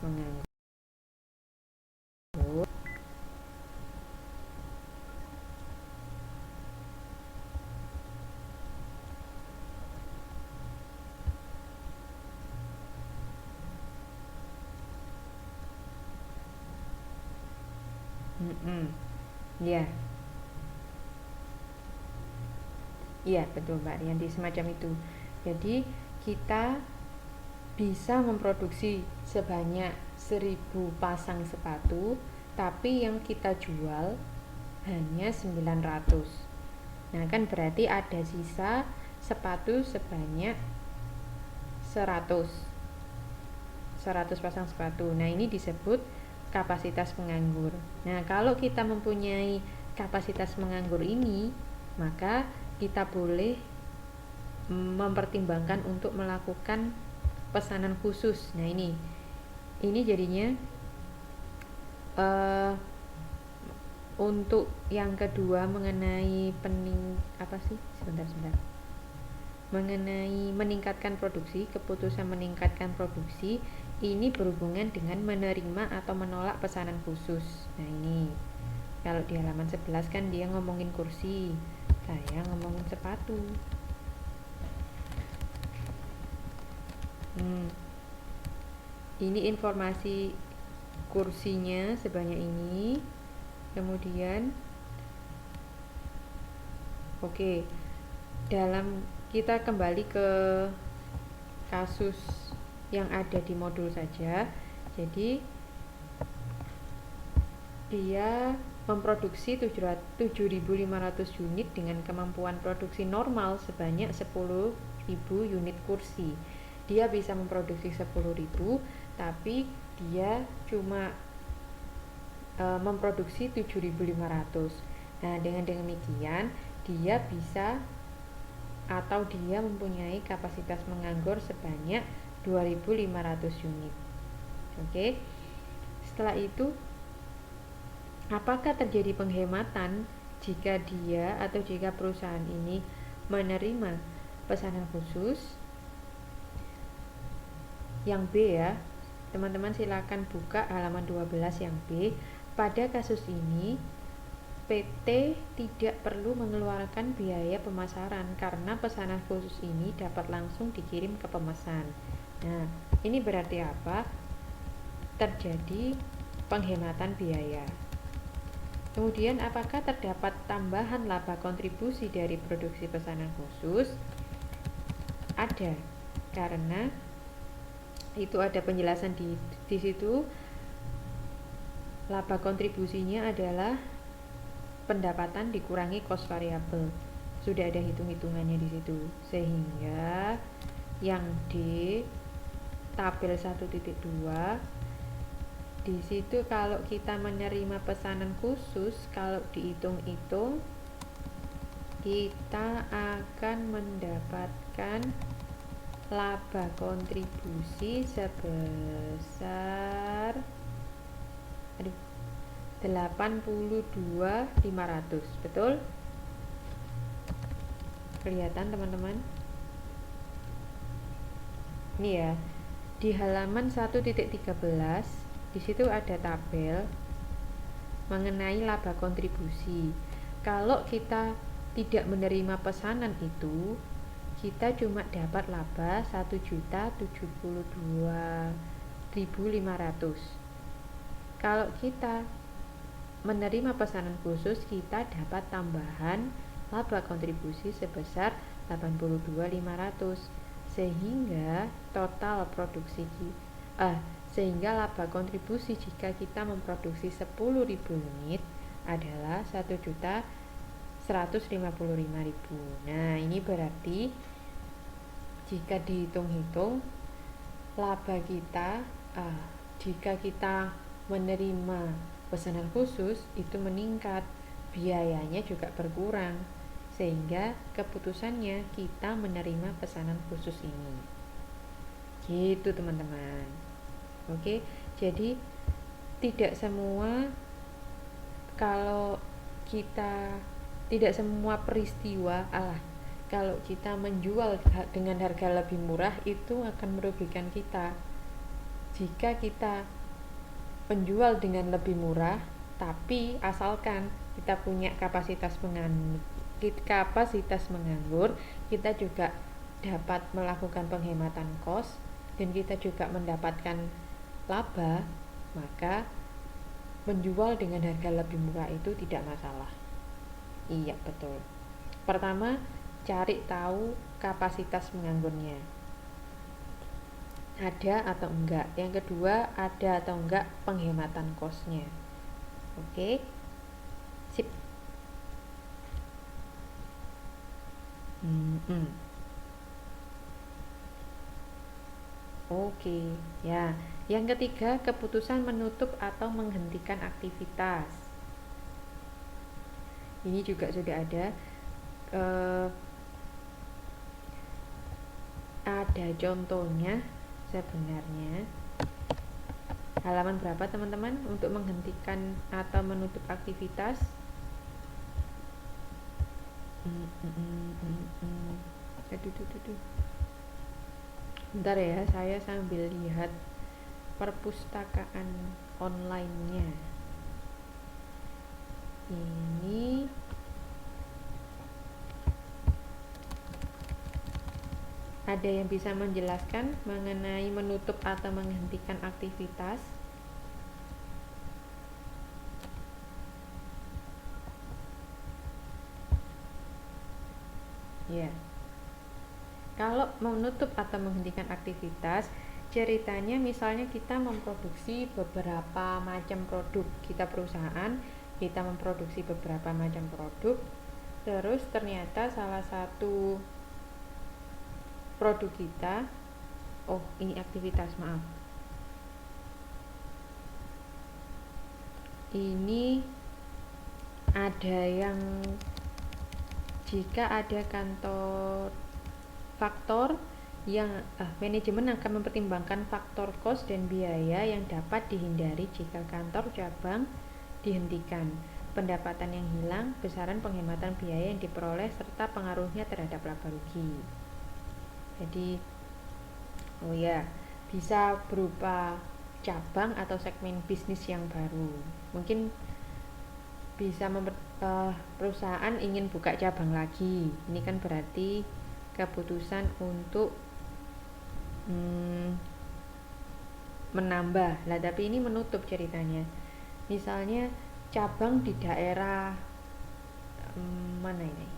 menganggur. Ya, iya betul Mbak Rianti, semacam itu. Jadi kita bisa memproduksi sebanyak 1000 pasang sepatu, tapi yang kita jual hanya 900. Nah, kan berarti ada sisa sepatu sebanyak 100 pasang sepatu. Nah, ini disebut kapasitas penganggur. Nah, kalau kita mempunyai kapasitas penganggur ini, maka kita boleh mempertimbangkan untuk melakukan pesanan khusus. Nah, ini jadinya untuk yang kedua mengenai mengenai meningkatkan produksi, keputusan meningkatkan produksi ini berhubungan dengan menerima atau menolak pesanan khusus. Nah, ini kalau di halaman 11 kan dia ngomongin kursi, saya ngomongin sepatu. Ini informasi kursinya sebanyak ini. Kemudian dalam kita kembali ke kasus yang ada di modul saja. Jadi dia memproduksi 7.500 unit dengan kemampuan produksi normal sebanyak 10.000 unit kursi. Dia bisa memproduksi 10.000, tapi dia cuma memproduksi 7.500. Nah, dengan demikian dia bisa atau dia mempunyai kapasitas menganggur sebanyak 2.500 unit. Oke. Setelah itu, apakah terjadi penghematan jika dia atau jika perusahaan ini menerima pesanan khusus? Yang B ya. Teman-teman silakan buka halaman 12 yang B. Pada kasus ini, PT tidak perlu mengeluarkan biaya pemasaran karena pesanan khusus ini dapat langsung dikirim ke pemesan. Nah, ini berarti apa? Terjadi penghematan biaya. Kemudian, apakah terdapat tambahan laba kontribusi dari produksi pesanan khusus? Ada, karena itu ada penjelasan di situ. Laba kontribusinya adalah pendapatan dikurangi kos variabel. Sudah ada hitung-hitungannya di situ. Sehingga yang D tabel 1.2 di situ kalau kita menerima pesanan khusus, kalau dihitung-hitung kita akan mendapatkan laba kontribusi sebesar 82.500. Betul? Kelihatan teman-teman? Ini ya. Di halaman 1.13 di situ ada tabel mengenai laba kontribusi. Kalau kita tidak menerima pesanan itu, kita cuma dapat laba 1.072.500. Kalau kita menerima pesanan khusus, kita dapat tambahan laba kontribusi sebesar 82.500, sehingga total produksi sehingga laba kontribusi jika kita memproduksi 10.000 unit adalah 1.155.000. Nah, ini berarti jika dihitung-hitung laba kita jika kita menerima pesanan khusus itu meningkat, biayanya juga berkurang, sehingga keputusannya kita menerima pesanan khusus ini. Gitu teman-teman. Oke, jadi tidak semua peristiwa kalau kita menjual dengan harga lebih murah itu akan merugikan kita. jika kita penjual dengan lebih murah, tapi asalkan kita punya kapasitas menganggur, kita juga dapat melakukan penghematan kos dan kita juga mendapatkan laba, maka menjual dengan harga lebih murah itu tidak masalah. Iya, betul. Pertama, cari tahu kapasitas menganggurnya. Ada atau enggak. Yang kedua, ada atau enggak penghematan kosnya. Oke. Sip. Oke. Ya, yang ketiga, keputusan menutup atau menghentikan aktivitas. Ini juga sudah ada contohnya sebenarnya. Halaman berapa teman-teman untuk menghentikan atau menutup aktivitas? Aduh. Bentar ya, saya sambil lihat perpustakaan online-nya. Ini ada yang bisa menjelaskan mengenai menutup atau menghentikan aktivitas? Ya. Kalau menutup atau menghentikan aktivitas, ceritanya misalnya kita memproduksi beberapa macam produk, kita perusahaan, kita memproduksi beberapa macam produk, terus ternyata salah satu produk kita, ini aktivitas, maaf. Ini ada yang jika ada faktor yang manajemen akan mempertimbangkan faktor kos dan biaya yang dapat dihindari jika kantor cabang dihentikan, pendapatan yang hilang, besaran penghematan biaya yang diperoleh, serta pengaruhnya terhadap laba rugi. Jadi bisa berupa cabang atau segmen bisnis yang baru. Mungkin bisa perusahaan ingin buka cabang lagi. Ini kan berarti keputusan untuk menambah lah, tapi ini menutup ceritanya. Misalnya cabang di daerah mana ini,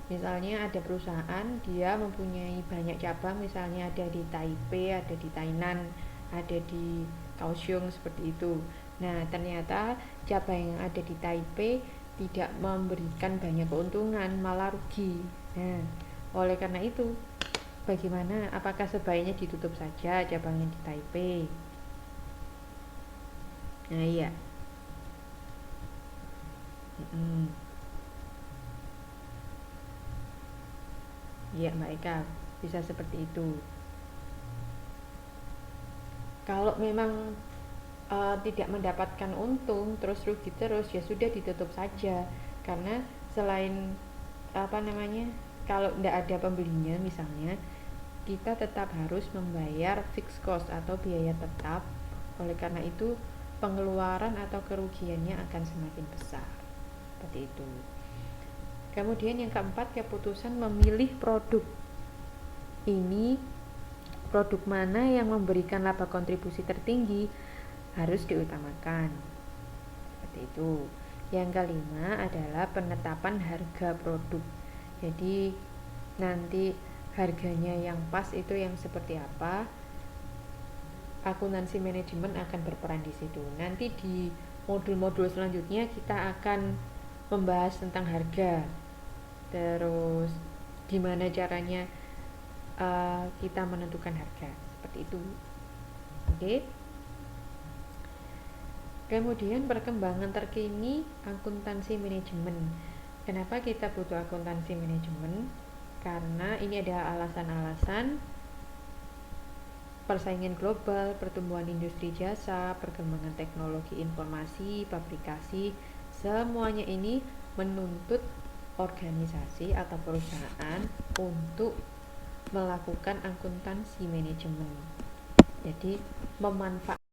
misalnya ada perusahaan dia mempunyai banyak cabang, misalnya ada di Taipei, ada di Tainan, ada di Kaohsiung, seperti itu. Nah, ternyata cabang yang ada di Taipei tidak memberikan banyak keuntungan, malah rugi. Nah, oleh karena itu, bagaimana? Apakah sebaiknya ditutup saja cabangnya di Taipei? Nah, iya. Iya, Mbak Eka, bisa seperti itu. Kalau memang tidak mendapatkan untung, terus rugi terus, ya sudah ditutup saja. Karena selain kalau tidak ada pembelinya misalnya, kita tetap harus membayar fixed cost atau biaya tetap. Oleh karena itu, pengeluaran atau kerugiannya akan semakin besar. Seperti itu. Kemudian yang keempat, keputusan memilih produk. Ini produk mana yang memberikan laba kontribusi tertinggi harus diutamakan. Seperti itu. Yang kelima adalah penetapan harga produk. Jadi nanti harganya yang pas itu yang seperti apa, akuntansi manajemen akan berperan di situ. Nanti di modul-modul selanjutnya kita akan membahas tentang harga, terus gimana caranya kita menentukan harga, seperti itu. Oke. Kemudian perkembangan terkini akuntansi manajemen. Kenapa kita butuh akuntansi manajemen? Karena ini ada alasan-alasan persaingan global, pertumbuhan industri jasa, perkembangan teknologi informasi, pabrikasi, semuanya ini menuntut organisasi atau perusahaan untuk melakukan akuntansi manajemen. Jadi memanfaatkan